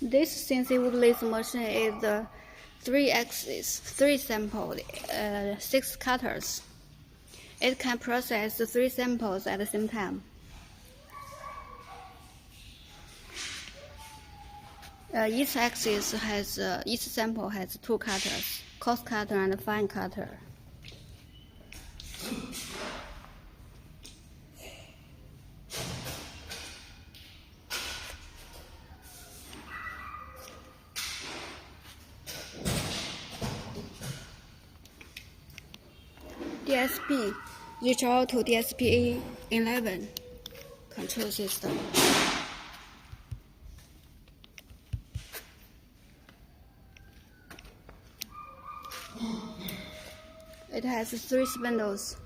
This CNC wood lathe machine is a 3-axis, 3 sample, 6 cutters. It can process 3 samples at the same time. Each sample has 2 cutters, coarse cutter and fine cutter. DSP, reach out to DSP 11 control system. It has 3 spindles.